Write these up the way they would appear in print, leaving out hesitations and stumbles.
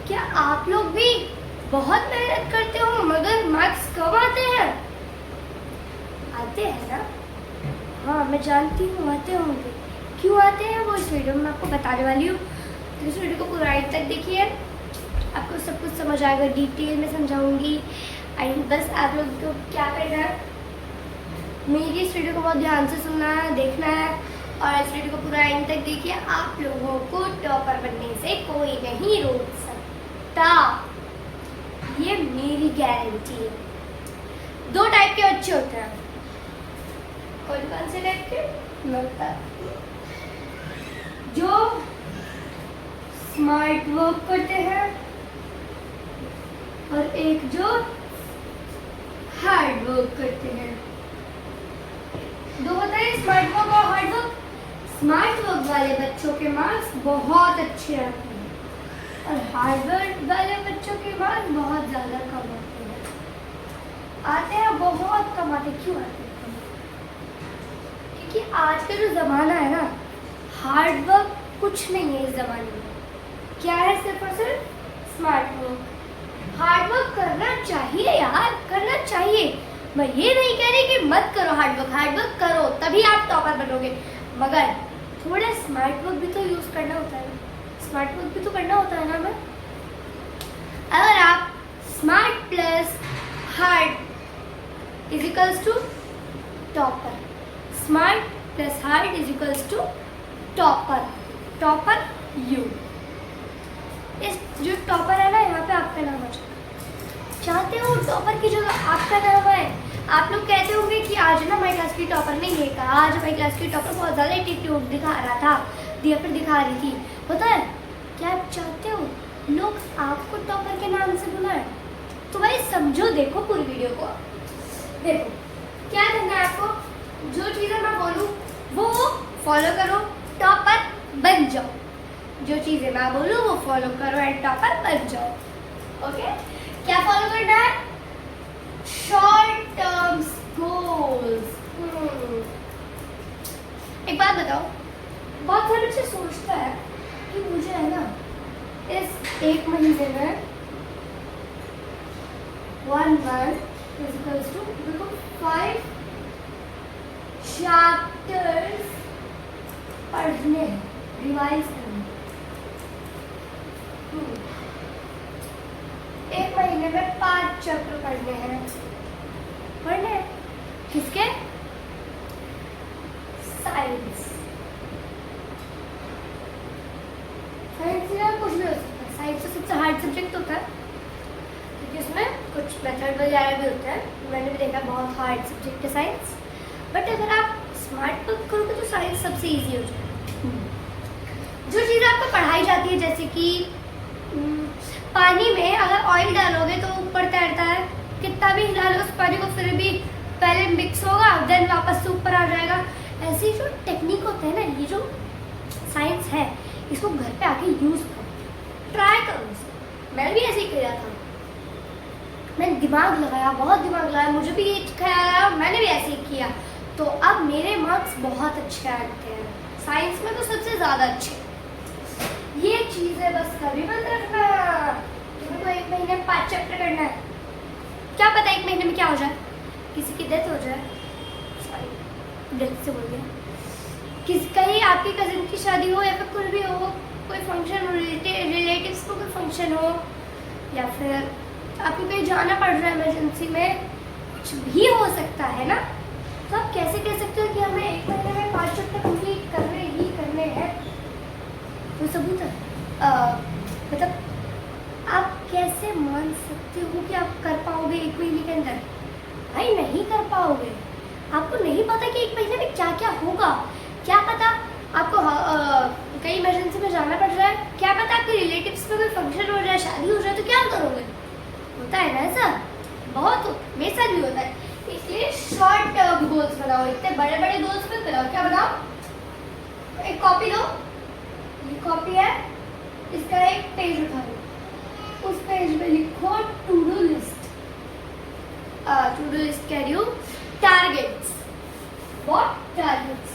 क्या आप लोग भी बहुत मेहनत करते हो मगर मार्क्स कम आते हैं? आते हैं ना? हाँ, मैं जानती हूँ आते होंगे। क्यों आते हैं वो इस वीडियो में मैं आपको बताने वाली हूँ। तो इस वीडियो को पूरा एंड तक देखिए, आपको सब कुछ समझ आएगा, डिटेल में समझाऊंगी। एंड बस आप लोग को क्या करना है, मेरी इस वीडियो को बहुत ध्यान से सुनना है, देखना है और इस वीडियो को पूरा एंड तक देखिए। आप लोगों को टॉपर बनने से कोई नहीं रोक सकता, ये मेरी गारंटी है। 2 टाइप के बच्चे होते हैं। कौन कौन से टाइप के? मैं बताती हूँ। जो स्मार्ट वर्क करते हैं और एक जो हार्ड वर्क करते हैं। 2 होता है स्मार्ट वर्क और हार्ड वर्क। स्मार्ट वर्क वाले बच्चों के मार्क्स बहुत अच्छे आते हैं और हार्ड वर्क वाले बच्चों के मार्क्स बहुत ज़्यादा कम आते हैं, बहुत कम आते। क्यों आते हैं कम? क्योंकि आज का जो ज़माना है ना, हार्ड वर्क कुछ नहीं है इस ज़माने में। क्या है? सिर्फ और सिर्फ स्मार्ट वर्क। हार्ड वर्क करना चाहिए यार, करना चाहिए। मैं ये नहीं कह रही कि मत करो हार्ड वर्क करो तभी आप टॉपर बनोगे, मगर थोड़ा स्मार्ट वर्क भी तो यूज करना होता है, स्मार्ट वर्क भी तो करना होता है ना। मैं अगर आप smart plus hard is equals to topper, smart plus hard is equals to topper, topper you. इस जो टॉपर है ना, यहाँ पे आपका नाम आ जाएगा। चाहते हो टॉपर की जगह आपका नाम आए? आप लोग कहते होंगे कि आज ना हमारी क्लास की टॉपर ने ये कहा, आज हमारी क्लास की टॉपर बहुत ज़्यादा एटीट्यूड दिखा रहा था या फिर दिखा रही थी। होता है क्या? आप चाहते हो लोग आपको टॉपर के नाम से बुलाएं? तो भाई समझो, देखो पूरी वीडियो को। देखो क्या करना है आपको, जो चीज़ें मैं बोलूँ वो फॉलो करो, टॉपर बन जाओ। जो चीज़ें मैं बोलूँ वो फॉलो करो एंड टॉपर बन जाओ। ओके? क्या फॉलो करना है? Short term goals. एक बात बताओ, बहुत सारे बच्चे सोचता है कि मुझे है ना इस 1 महीने में 1 month is equals to देखो 5 चैप्टर्स पढ़ने हैं, रिवाइज करने। 1 महीने में 5 चैप्टर पढ़ने हैं। पढ़ने हैं किसके? साइंस। साइंस या कुछ भी हो सकता है। साइंस तो सबसे हार्ड सब्जेक्ट होता है क्योंकि उसमें कुछ मेथड वगैरह भी होता है। मैंने भी देखा बहुत हार्ड सब्जेक्ट है साइंस, बट अगर आप स्मार्ट वर्क करोगे तो साइंस सबसे इजी हो जाएगा। जो चीज़ आपको पढ़ाई जाती है, जैसे कि पानी में अगर ऑयल डालोगे तो ऊपर तैरता है, कितना भी हिला लो उस पानी को फिर भी पहले मिक्स होगा देन वापस से ऊपर आ जाएगा। ऐसी जो टेक्निक होता है ना, ये जो साइंस है, इसको घर पे आके यूज करो, ट्राई करो इसे। मैंने भी ऐसे ही किया था, मैंने दिमाग लगाया, बहुत दिमाग लगाया, मुझे भी ये ख्याल आया, मैंने भी ऐसे ही किया, तो अब मेरे मार्क्स बहुत अच्छे आते हैं साइंस में, तो सबसे ज़्यादा अच्छे। ये चीज़ है, बस कभी मत रखना। तुम्हें तो 1 महीने में 5 चैप्टर करना है, क्या पता 1 महीने में क्या हो जाए, किसी की डेथ हो जाए, सॉरी डेथ से बोल दिया, किसी कहीं आपकी कजिन की शादी हो या फिर कुछ भी हो, कोई फंक्शन हो, रिलेटिव्स को कोई फंक्शन हो, या फिर आपको कहीं जाना पड़ रहा है इमरजेंसी में, कुछ भी हो सकता है ना। तो आप कैसे कह सकते हो कि हमें 1 महीने में 5 चैप्टर कंप्लीट करने हैं? तो सबूत है। मतलब आप कैसे मान सकते हो कि आप कर पाओगे 1 महीने के अंदर? भाई नहीं कर पाओगे। आपको नहीं पता कि 1 महीने में क्या क्या होगा। क्या पता आपको कहीं इमरजेंसी में जाना पड़ रहा है, क्या पता आपके रिलेटिव्स में कोई फंक्शन हो जाए, शादी हो जाए, तो क्या करोगे? होता है ना ऐसा, बहुत मेरे साथ भी होता है। इसलिए शॉर्ट टर्म गोल्स बनाओ, इतने बड़े बड़े गोल्स मत बनाओ। क्या बनाओ? एक कॉपी लो, ये कॉपी है, इसका एक पेज उठा लो, उस पेज में लिखो to do list. To do list कह रही हूँ, targets. What targets?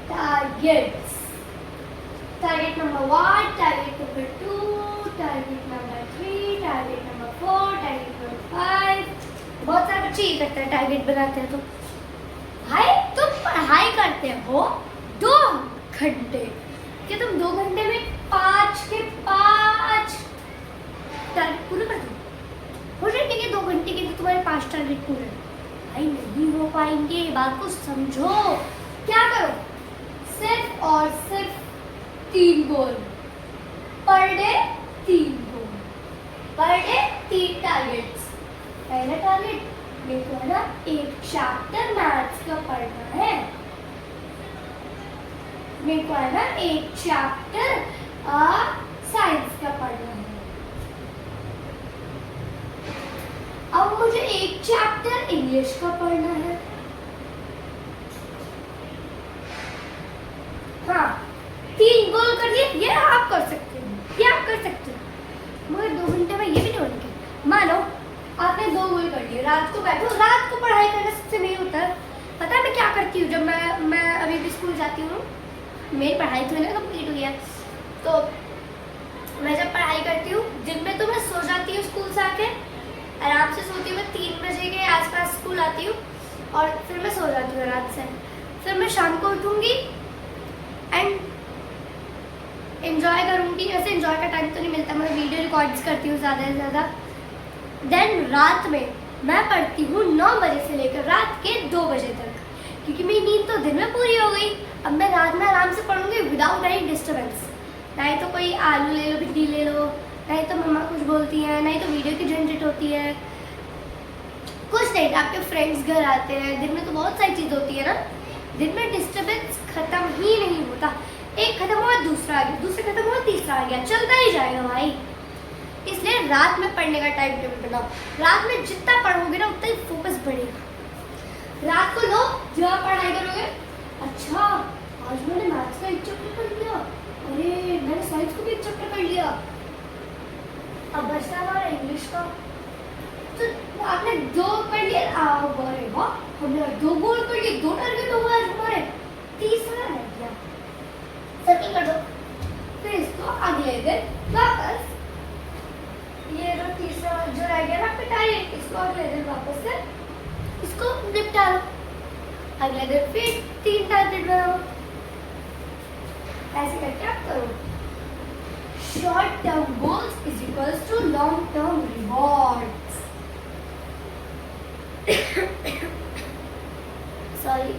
targets. Target number 1, target number 2, target number 3, target number 4, target number 5। बहुत सारे बच्चे ये करते हैं, टारगेट बनाते हैं। तो भाई तुम पढ़ाई करते हो 2 घंटे, क्या तुम 2 घंटे में 5 के 5 टारगेट पूरे कर दो? हो जाए ठीक है, 2 घंटे के लिए तुम्हारे 5 टारगेट पूरे? भाई नहीं हो पाएंगे, बात को समझो। क्या करो, सिर्फ और सिर्फ 3 गोल पर डे, 3 गोल पर डे, 3 टारगेट्स। पहला टारगेट मेरे को है ना एक चैप्टर मैथ्स का पढ़ना है, मेरे को है ना एक चैप्टर साइंस का पढ़ना है। अब मुझे एक चैप्टर इंग्लिश का पढ़ना है। हाँ, 3 गोल कर दिए, ये आप कर सकते हो, ये आप कर सकते हो। मगर 2 घंटे में ये भी नहीं होने के। मानो आपने 2 गोल कर लिए, रात को बैठो, रात को पढ़ाई करने सबसे नहीं होता है। पता है मैं क्या करती हूँ? जब मैं अभी भी स्कूल जाती हूँ, मेरी पढ़ाई तो ना कंप्लीट हुई है, तो मैं जब पढ़ाई करती हूँ दिन में तो मैं सो जाती हूँ, स्कूल से आके आराम से सोती हूँ। मैं 3 बजे के आसपास स्कूल आती हूँ और फिर मैं सो जाती हूँ रात से। फिर मैं शाम को उठूँगी एंड एंजॉय करूँगी। ऐसे एंजॉय का टाइम तो नहीं मिलता, मैं वीडियो रिकॉर्ड्स करती हूँ ज़्यादा से ज़्यादा। देन रात में मैं पढ़ती हूँ 9 बजे से लेकर रात के 2 बजे तक, क्योंकि मेरी नींद तो दिन में पूरी हो गई। अब मैं रात में आराम से पढ़ूँगी विदाउट एनी डिस्टर्बेंस। नहीं तो कोई आलू ले लो, भिंडी ले लो, नहीं तो मम्मा कुछ बोलती हैं, नहीं तो वीडियो की झंझट होती है, कुछ नहीं, आपके फ्रेंड्स घर आते हैं। दिन में तो बहुत सारी चीज़ होती है ना, दिन में डिस्टर्बेंस खत्म ही नहीं होता। एक खत्म हुआ दूसरा आ गया, दूसरा खत्म हुआ तीसरा आ गया, चलता ही जाएगा भाई। इसलिए रात में पढ़ने का टाइम टेबल बनाओ। रात में जितना पढ़ोगे ना उतना ही फोकस बढ़ेगा। रात को लो, जब पढ़ाई करोगे, अच्छा आज मैंने मैथ्स का एक चैप्टर पढ़ लिया, अरे मैंने साइंस को भी एक चैप्टर पढ़ लिया, अब बचता हमारा इंग्लिश का। तो आपने 2 पढ़ लिया, अरे वाह हमने 2 गोल पढ़ लिए, 2 टारगेट हो गए हमारे, तीसरा रह गया, सर्कल कर दो। फिर इसको अगले दिन वापस, ये जो तीसरा जो रह गया ना आपका टारगेट, इसको अगले दिन वापस से इसको निपटा लो। अगले दिन फिर 3 टारगेट बनाओ। ऐसे करके आप करो। Short term goals is equals to long term rewards. Sorry,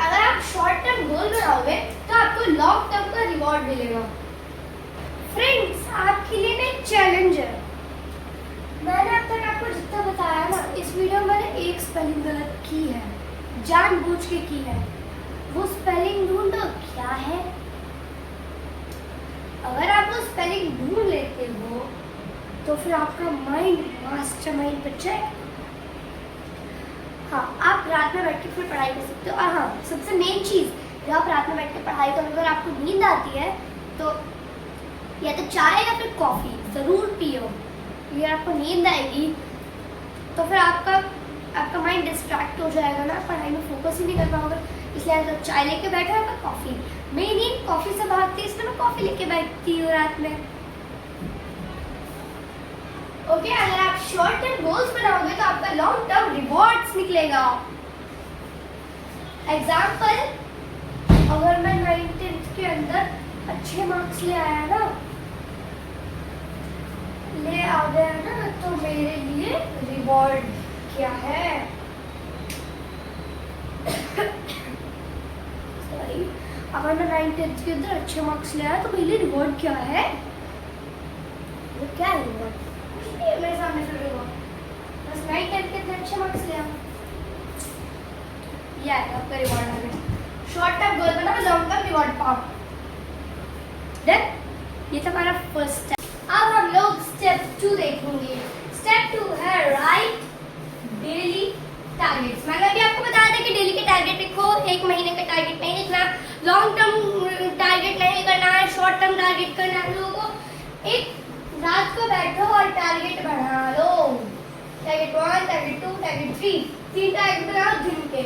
अगर आप शॉर्ट टर्म गोल बनाओगे तो आपको लॉन्ग टर्म का रिवॉर्ड मिलेगा। फ्रेंड्स, आपके लिए ना एक चैलेंज है। मैंने अब तक आपको जितना बताया ना, इस वीडियो में मैंने एक स्पेलिंग गलत की है, जानबूझ के की है। वो स्पेलिंग ढूंढो क्या है। अगर आप वो स्पेलिंग ढूंढ लेते हो तो फिर आपका माइंड मास्टरमाइंड बन जाएगा। हाँ, आप रात में बैठ के फिर पढ़ाई कर सकते हो। और हाँ, सबसे मेन चीज़, जब आप रात में बैठ के पढ़ाई करो, अगर आपको नींद आती है तो या तो चाय या फिर कॉफ़ी ज़रूर पियो। अगर आपको नींद आएगी तो फिर आपका माइंड डिस्ट्रैक्ट हो जाएगा ना, पढ़ाई में फोकस ही नहीं कर पाओगे। इसलिए तो चाय लेके बैठो या फिर कॉफ़ी। मेरी नींद कॉफ़ी से भागती है, इसलिए मैं कॉफ़ी लेके बैठती हूँ रात में। ओके, अगर आप शॉर्ट टर्म गोल्स बनाओगे तो आपका लॉन्ग टर्म रिवॉर्ड्स निकलेगा। एग्जाम्पल, अगर मैं 9th के अंदर अच्छे मार्क्स ले आ गया ना, तो मेरे लिए रिवॉर्ड क्या है? सॉरी, अगर मैं 9th के अंदर अच्छे मार्क्स ले आया तो मेरे लिए रिवॉर्ड क्या है? वो क्या है रिवॉर्ड? मेरे सामने फिर रिवॉर्ड, बस 9th के अंदर अच्छे मार्क्स ले आया, ये आएगा आपका रिवॉर्ड। आ गया। शॉर्ट टर्म गोल बना, लॉन्ग टर्म रिवॉर्ड पाओ। देन ये था हमारा फर्स्ट स्टेप। अब हम लोग स्टेप 2 देखेंगे। स्टेप 2 है राइट डेली टारगेट्स। मैंने अभी आपको बताया था कि डेली के टारगेट लिखो, 1 महीने का टारगेट नहीं लिखना, लॉन्ग टर्म टारगेट नहीं करना है, शॉर्ट टर्म टारगेट करना है। लोगों को एक रात को बैठो और टारगेट बना लो। टारगेट 1, टारगेट 2, टारगेट 3 टारगेट बनाओ दिन के।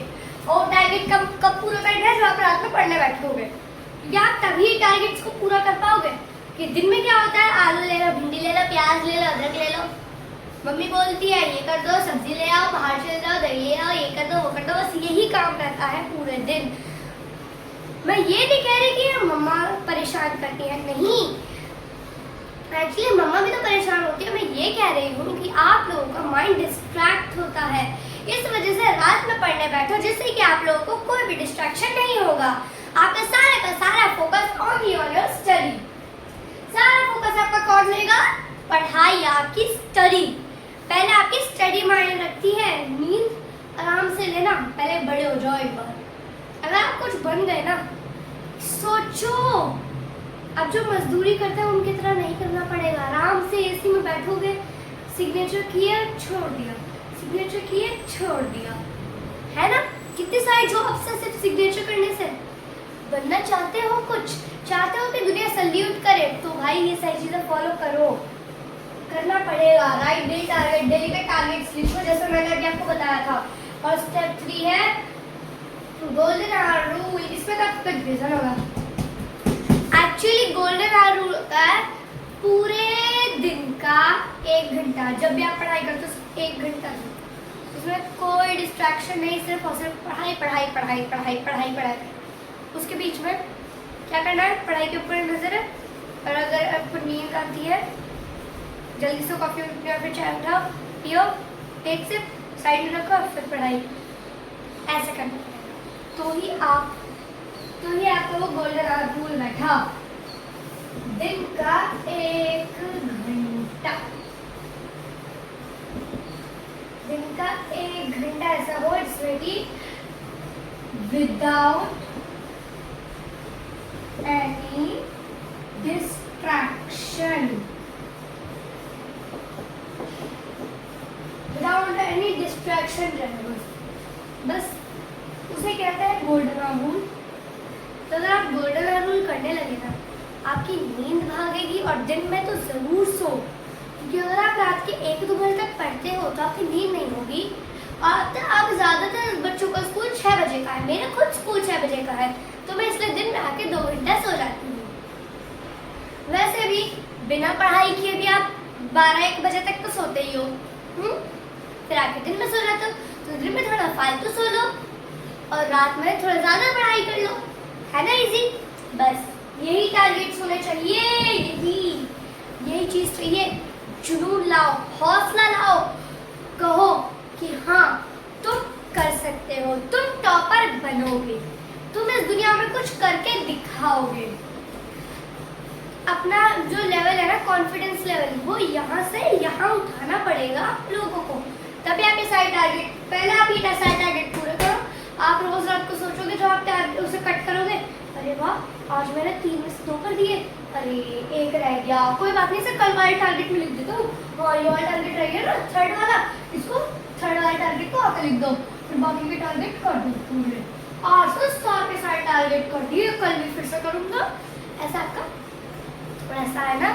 और टारगेट कब पूरा करना है? जब आप रात में पढ़ने बैठोगे। क्योंकि आप तभी टारगेट्स को पूरा कर पाओगे। कि दिन में क्या होता है, आलू ले लो, भिंडी ले लो, प्याज ले लो, अदरक ले लो, मम्मी बोलती है ये कर दो, सब्जी ले आओ, बाहर से ले आओ, दही ले आओ, ये कर दो, वो कर दो, बस यही काम रहता है पूरे दिन। मैं ये नहीं कह रही कि मम्मा परेशान करती है, नहीं, एक्चुअली मम्मा भी तो परेशान होती है। मैं ये कह रही हूँ कि आप लोगों का माइंड डिस्ट्रैक्ट होता है, इस वजह से रात में पढ़ने बैठो, जिससे कि आप लोगों को कोई भी डिस्ट्रैक्शन नहीं होगा। आपका सारा फोकस ऑन योर स्टडी, सारा फोकस आपका कौन लेगा, पढ़ाई, आपकी स्टडी। पहले आपकी स्टडी मायने रखती है, नींद आराम से लेना, पहले बड़े हो जाओ एक बार। अगर आप कुछ बन गए ना, सोचो अब जो मजदूरी करते हैं उनकी तरह नहीं करना पड़ेगा। आराम से एसी में बैठोगे, सिग्नेचर किया छोड़ दिया, सिग्नेचर किए छोड़ दिया, है ना। कितनी सारी जॉब्स है सिर्फ सिग्नेचर करने से। बनना चाहते हो, कुछ चाहते हो कि दुनिया सल्यूट करे, तो भाई ये सारी चीजें फॉलो करो, करना पड़ेगा। राइट डेली टारगेट, डेली के टारगेट्स लिखो, जैसे मैंने अभी आपको बताया था। और स्टेप 3 है गोल्डन आवर रूल। इसमें तो आपको कंफ्यूजन होगा। एक्चुअली गोल्डन आवर रूल होता है पूरे दिन का 1 घंटा, जब भी आप पढ़ाई करते हो 1 घंटा, उसमें कोई डिस्ट्रैक्शन नहीं, सिर्फ और सिर्फ पढ़ाई पढ़ाई पढ़ाई पढ़ाई पढ़ाई पढ़ाई। उसके बीच में क्या करना है, पढ़ाई के ऊपर नजर है। और अगर आपको नींद आती है, जल्दी से कॉफी या फिर चाय उठाओ, पियो, एक सिप, साइड में रखो, फिर पढ़ाई। ऐसे करना पड़ेगा, तो ही आपको वो गोल्डन आवर रूल बैठा। दिन का 1 घंटा, दिन का 1 घंटा ऐसा हो जिसमें कि without any distraction, without any distraction रहे, बस उसे कहते हैं गोल्डन आवर रूल। तो अगर आप गोल्डन आवर रूल करने लगे ना, आपकी नींद भागेगी। और दिन में तो जरूर सो, क्योंकि अगर आप रात के 1-2 बजे तक पढ़ते हो तो आपकी नींद नहीं होगी। और अब ज़्यादातर बच्चों का स्कूल 6 बजे का है, मेरा खुद स्कूल 6 बजे का है, तो मैं इसलिए दिन में आके 2 घंटा सो जाती हूँ। वैसे भी बिना पढ़ाई किए भी आप 12-1 बजे तक तो सोते ही हो, फिर आके दिन में सो जाते हो, तो दिन में थोड़ा फालतू सो लो और रात में थोड़ा ज़्यादा पढ़ाई कर लो, है ना इजी। बस यही टारगेट्स होने चाहिए, यही चीज़ चाहिए। जुनून लाओ, हौसला लाओ, कहो कि हाँ तुम कर सकते हो, तुम टॉपर बनोगे, तुम इस दुनिया में कुछ करके दिखाओगे। अपना जो लेवल है ना, कॉन्फिडेंस लेवल, वो यहाँ से यहाँ उठाना पड़ेगा आप लोगों को, तभी आप ये सारे टारगेट, पहले आप ये सारे टारगेट पूरे करो। आप रोज रात को सोचोगे, जो आप उसे कट करोगे, अरे वाह आज मैंने 3 में से 2 कर दिए, अरे 1 रह गया, कोई बात नहीं, सर कल वाले टारगेट में लिख देता हूँ, हाँ ये वाला टारगेट रह गया ना, 3rd वाला, इसको 3rd वाले टारगेट को आके लिख दो, फिर बाकी के टारगेट कर दो पूरे। आज तो सारे के सारे टारगेट कर दिए, कल भी फिर से करूँगा। ऐसा आपका, और ऐसा है ना,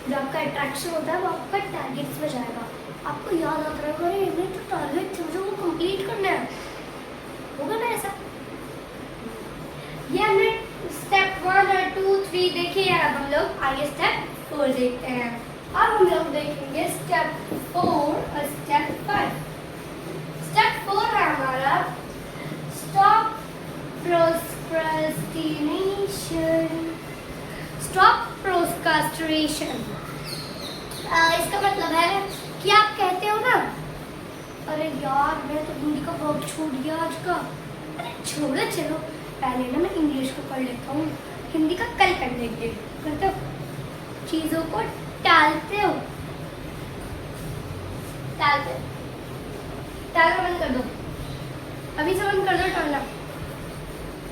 जो आपका अट्रैक्शन होता है वो आपका टारगेट्स में जाएगा। आपको याद आता रहेगा, अरे मेरे जो टारगेट थे मुझे वो कंप्लीट करना है, होगा ना ऐसा। ये हमने स्टेप 1 और 2, 3 देखे हैं। अब हम लोग आगे स्टेप 4 देखते हैं। अब हम लोग देखेंगे स्टेप 4 और स्टेप 5। स्टेप 4 है हमारा स्टॉप प्रोक्रास्टिनेशन, स्टॉप प्रोक्रास्टिनेशन। इसका मतलब है कि आप कहते हो ना, अरे यार मैं तो हिंदी का वर्क छूट गया आज का, अरे छोड़ो, चलो पहले ना मैं इंग्लिश को पढ़ लेता हूँ, हिंदी का कल कर लेंगे। करते हो, चीज़ों को टालते हो, टालना बंद कर दो, अभी से बंद कर दो टालना,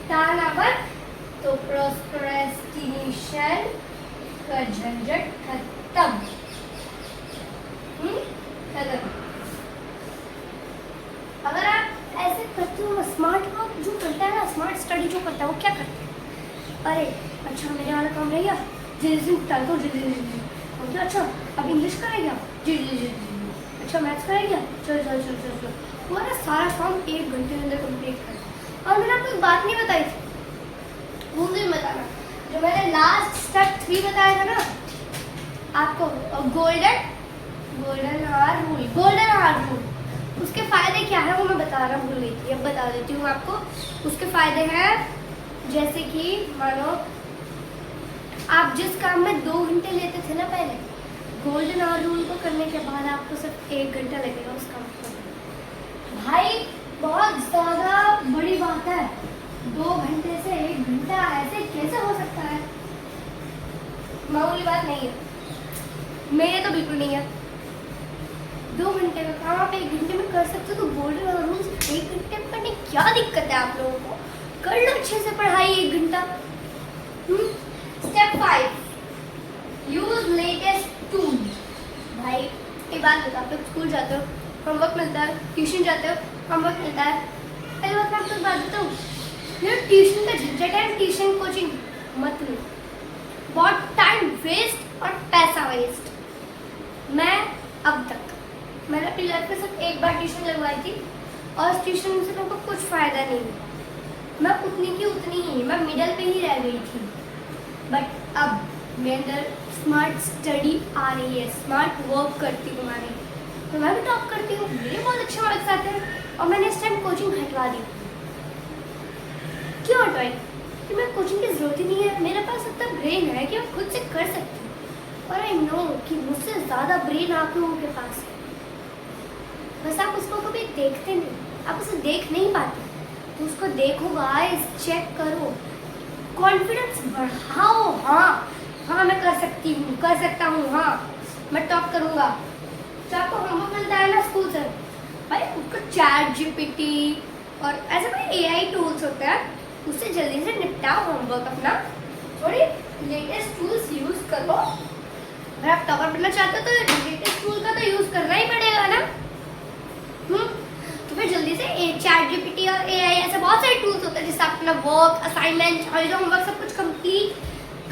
टालना बंद, तो प्रोक्रास्टिनेशन का झंझट खत्म, खत्म। अगर आप ऐसे करते हो, स्मार्ट वर्क जो करता है ना, स्मार्ट स्टडी जो करता है, वो क्या करता है, अरे अच्छा मेरे वाला काम रह गया, जल्दी टाल दो, जल्दी, अच्छा अब इंग्लिश करेगा, जी, अच्छा मैथ्स करेगा, चलो, वो ना सारा काम 1 घंटे के अंदर कंप्लीट कर। और मैंने आपको एक बात नहीं बताई थी, वो मुझे बताना, जो मैंने लास्ट स्टेप 3 बताया था ना आपको, गोल्डन आवर रूल, उसके फायदे क्या है वो मैं बता रहा हूँ, भूल गई थी, अब बता देती हूँ आपको। उसके फायदे हैं जैसे कि मानो आप जिस काम में 2 घंटे लेते थे ना पहले, गोल्डन आवर रूल को करने के बाद आपको सिर्फ 1 घंटा लगेगा उस काम को। भाई बहुत ज़्यादा बड़ी बात है, 2 घंटे से 1 घंटा ऐसे कैसे हो सकता है? मामूली बात नहीं है, मेरे तो बिल्कुल नहीं है। 2 घंटे का काम आप 1 घंटे में कर सकते हो, तो गोल्डन आवर रूल सिर्फ 1 घंटे में करने क्या दिक्कत है आप लोगों को? कर लो अच्छे से पढ़ाई 1 घंटा। Step 5, use latest tool. भाई एक बात बता, आप लोग स्कूल जाते हो, होमवर्क मिलता है, ट्यूशन जाते हो, होमवर्क मिलता है। पहले बात मैं आपको बात बताऊँ, ट्यूशन का झंझट है, ट्यूशन कोचिंग मत लो, बहुत टाइम वेस्ट और पैसा वेस्ट। मैंने अपनी लाइफ में सिर्फ एक बार ट्यूशन लगवाई थी और उस ट्यूशन से मेरे को कुछ फ़ायदा नहीं हुआ। मैं उतनी की उतनी ही, मैं मिडल पे ही रह गई थी। बट अब मेरे अंदर स्मार्ट स्टडी आ रही है, स्मार्ट वर्क करती हूँ मैं, तो मैं भी टॉप करती हूँ, मेरे बहुत अच्छे मार्क्स आते हैं। और मैंने इस टाइम कोचिंग हटवा दी। क्यों हटवाई? कि मैं कोचिंग की ज़रूरत ही नहीं है, मेरे पास इतना ब्रेन है कि मैं खुद से कर सकती हूँ। और आई नो कि मुझसे ज़्यादा ब्रेन आप लोगों के पास है, बस आप उसको कभी देखते नहीं, आप उसे देख नहीं पाते। तो उसको देखो गाइस, चेक करो, कॉन्फिडेंस बढ़ाओ। हाँ मैं कर सकती हूँ, कर सकता हूँ, हाँ मैं टॉप करूँगा। तो आपको होमवर्क मिलता है ना स्कूल से, भाई उसको चैट जीपीटी और ऐसे कोई एआई टूल्स होते हैं, उससे जल्दी से निपटाओ होमवर्क अपना। थोड़ी लेटेस्ट टूल्स यूज़ करो। अगर आप टॉपर बनना चाहते हो तो लेटेस्ट टूल का तो यूज़ करना ही पड़ेगा ना। तो फिर जल्दी से चैट जीपीटी और एआई ऐसे बहुत सारे टूल्स होते हैं जिससे आप अपना वर्क, असाइनमेंट और होमवर्क सब कुछ कंप्लीट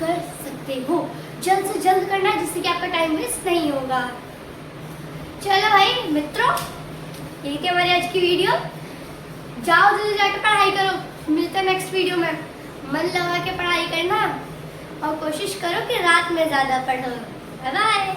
कर सकते हो। जल्द से जल्द करना है जिससे कि आपका टाइम वेस्ट नहीं होगा। चलो भाई मित्रों, यही थी हमारी आज की वीडियो। जाओ जल्दी जाकर पढ़ाई करो, मिलते हैं नेक्स्ट वीडियो में। मन लगा के पढ़ाई करना और कोशिश करो कि रात में ज़्यादा पढ़ो। Bye bye.